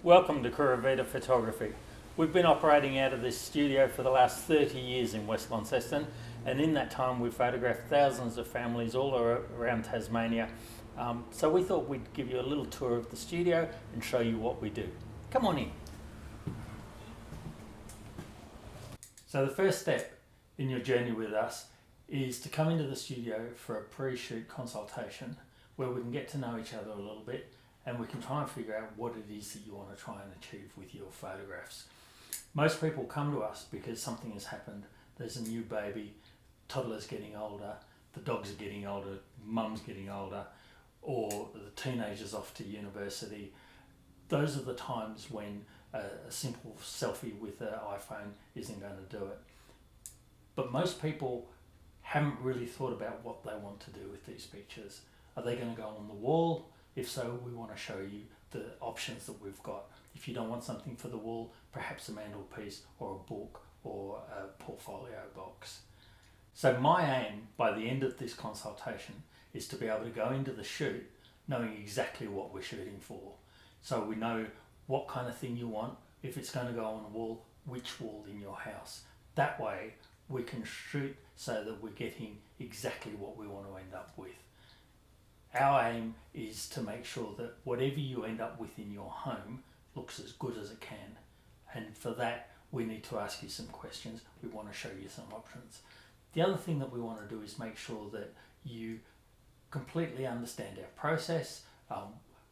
Welcome to Kuruvita Photography. We've been operating out of this studio for the last 30 years in West Launceston, and in that time we've photographed thousands of families all around Tasmania. So we thought we'd give you a little tour of the studio and show you what we do. Come on in. So the first step in your journey with us is to come into the studio for a pre-shoot consultation where we can get to know each other a little bit and we can try and figure out what it is that you want to try and achieve with your photographs. Most people come to us because something has happened. There's a new baby, toddler's getting older, the dogs are getting older, mum's getting older, or the teenager's off to university. Those are the times when a simple selfie with an iPhone isn't going to do it. But most people haven't really thought about what they want to do with these pictures. Are they going to go on the wall? If so, we want to show you the options that we've got. If you don't want something for the wall, perhaps a mantelpiece or a book or a portfolio box. So my aim by the end of this consultation is to be able to go into the shoot knowing exactly what we're shooting for. So we know what kind of thing you want, if it's going to go on a wall, which wall in your house. That way we can shoot so that we're getting exactly what we want to end up with. Our aim is to make sure that whatever you end up with in your home looks as good as it can. And for that, we need to ask you some questions. We want to show you some options. The other thing that we want to do is make sure that you completely understand our process.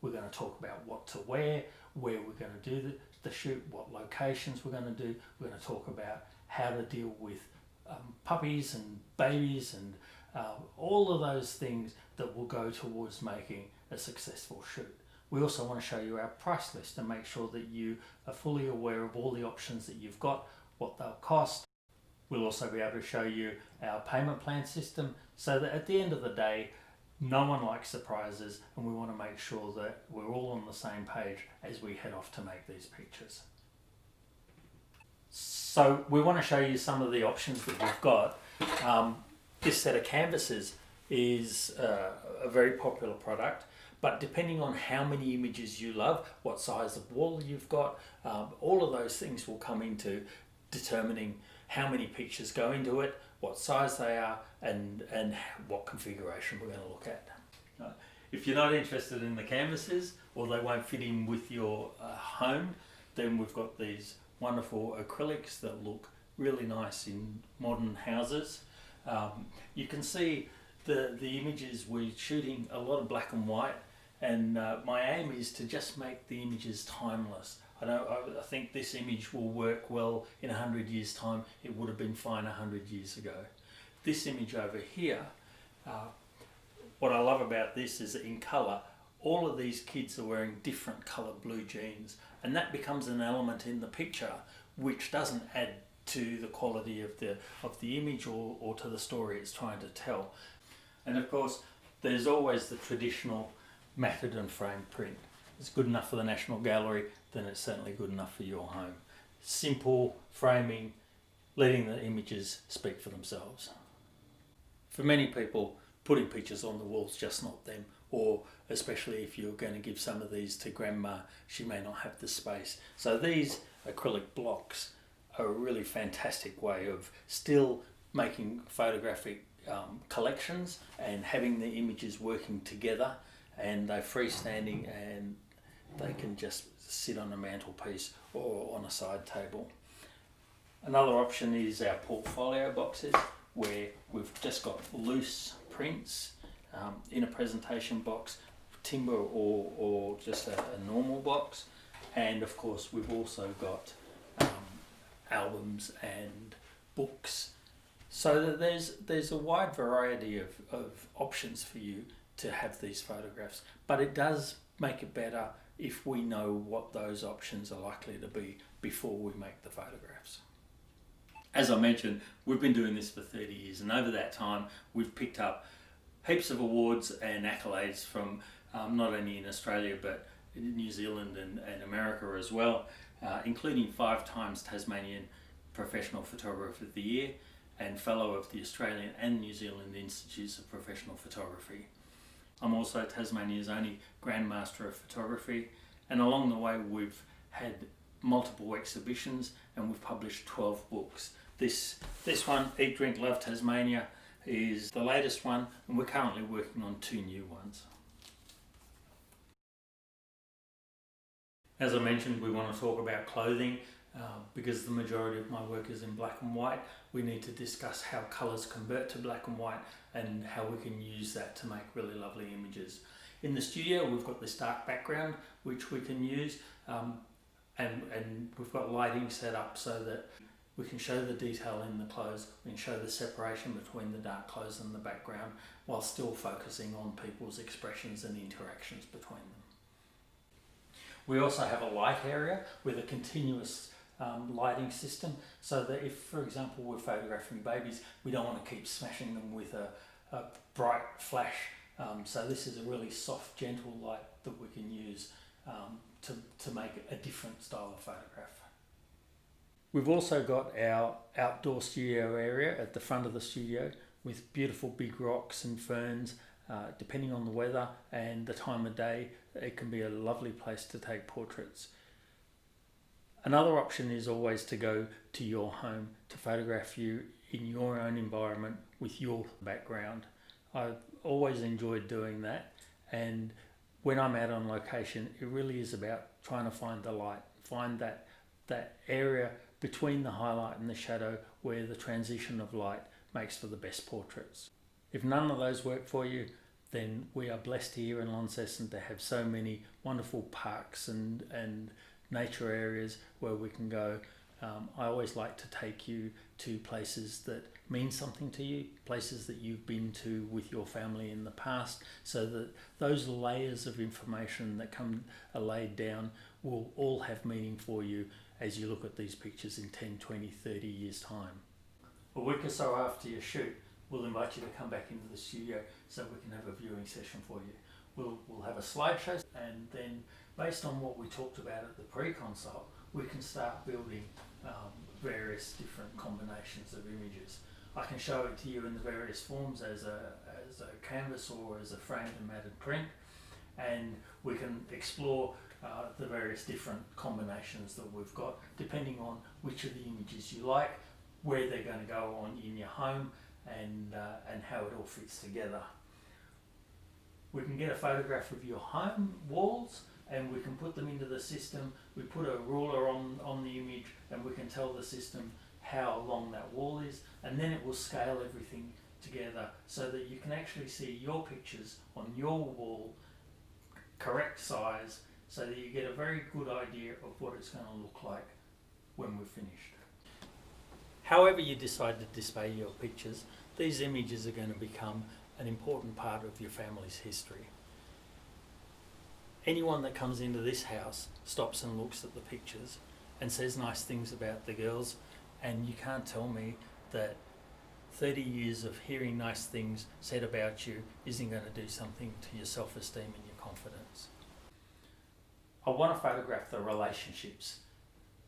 We're going to talk about what to wear, where we're going to do the shoot, what locations we're going to do. We're going to talk about how to deal with puppies and babies and all of those things that will go towards making a successful shoot. We also want to show you our price list and make sure that you are fully aware of all the options that you've got, what they'll cost. We'll also be able to show you our payment plan system so that at the end of the day, no one likes surprises, and we want to make sure that we're all on the same page as we head off to make these pictures. So we want to show you some of the options that we've got. This set of canvases is a very popular product, but depending on how many images you love, what size of wall you've got, all of those things will come into determining how many pictures go into it, what size they are, and what configuration we're going to look at. If you're not interested in the canvases or they won't fit in with your home, then we've got these wonderful acrylics that look really nice in modern houses. You can see the images. We're shooting a lot of black and white, and my aim is to just make the images timeless. I think this image will work well in 100 years time. It would have been fine 100 years ago. This image over here, what I love about this is that in colour, all of these kids are wearing different coloured blue jeans, and that becomes an element in the picture which doesn't add to the quality of the image or to the story it's trying to tell. And of course, there's always the traditional matted and framed print. It's good enough for the National Gallery, then it's certainly good enough for your home. Simple framing, letting the images speak for themselves. For many people, putting pictures on the wall's just not them, or especially if you're going to give some of these to grandma, she may not have the space. So these acrylic blocks are a really fantastic way of still making photographic collections and having the images working together, and they're freestanding and they can just sit on a mantelpiece or on a side table. Another option is our portfolio boxes, where we've just got loose prints in a presentation box, timber or just a normal box. And of course we've also got albums and books, so that there's a wide variety of options for you to have these photographs. But it does make it better if we know what those options are likely to be before we make the photographs. As I mentioned, we've been doing this for 30 years, and over that time we've picked up heaps of awards and accolades from not only in Australia but in New Zealand and America as well, including 5 times Tasmanian Professional Photographer of the Year and Fellow of the Australian and New Zealand Institutes of Professional Photography. I'm also Tasmania's only Grandmaster of Photography, and along the way we've had multiple exhibitions, and we've published 12 books. This one, Eat, Drink, Love Tasmania, is the latest one, and we're currently working on 2 new ones. As I mentioned, we want to talk about clothing. Because the majority of my work is in black and white, we need to discuss how colours convert to black and white and how we can use that to make really lovely images. In the studio, we've got this dark background which we can use, and we've got lighting set up so that we can show the detail in the clothes, we can show the separation between the dark clothes and the background while still focusing on people's expressions and interactions between them. We also have a light area with a continuous lighting system, so that if, for example, we're photographing babies, we don't want to keep smashing them with a bright flash. So this is a really soft, gentle light that we can use to make a different style of photograph. We've also got our outdoor studio area at the front of the studio with beautiful big rocks and ferns. Depending on the weather and the time of day, it can be a lovely place to take portraits. Another option is always to go to your home to photograph you in your own environment with your background. I've always enjoyed doing that, and when I'm out on location, it really is about trying to find the light, find that area between the highlight and the shadow where the transition of light makes for the best portraits. If none of those work for you, then we are blessed here in Launceston to have so many wonderful parks and nature areas where we can go. I always like to take you to places that mean something to you, places that you've been to with your family in the past, so that those layers of information that are laid down will all have meaning for you as you look at these pictures in 10, 20, 30 years time. A week or so after your shoot, we'll invite you to come back into the studio so we can have a viewing session for you. We'll have a slideshow, and then based on what we talked about at the pre-consult, we can start building various different combinations of images. I can show it to you in the various forms as a canvas or as a framed and matted print, and we can explore the various different combinations that we've got depending on which of the images you like, where they're going to go on in your home, and how it all fits together. We can get a photograph of your home walls and we can put them into the system. We put a ruler on the image and we can tell the system how long that wall is, and then it will scale everything together so that you can actually see your pictures on your wall, correct size, so that you get a very good idea of what it's going to look like when we're finished. However you decide to display your pictures, these images are going to become an important part of your family's history. Anyone that comes into this house stops and looks at the pictures and says nice things about the girls, and you can't tell me that 30 years of hearing nice things said about you isn't going to do something to your self-esteem and your confidence. I want to photograph the relationships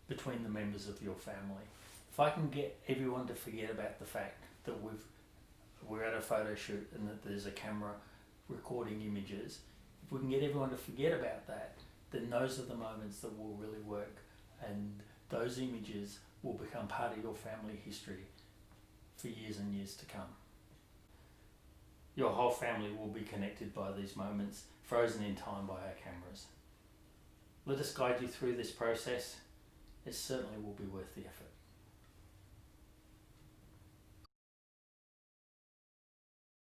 between the members of your family. If I can get everyone to forget about the fact that we're at a photo shoot and that there's a camera recording images, if we can get everyone to forget about that, then those are the moments that will really work, and those images will become part of your family history for years and years to come. Your whole family will be connected by these moments, frozen in time by our cameras. Let us guide you through this process. It certainly will be worth the effort.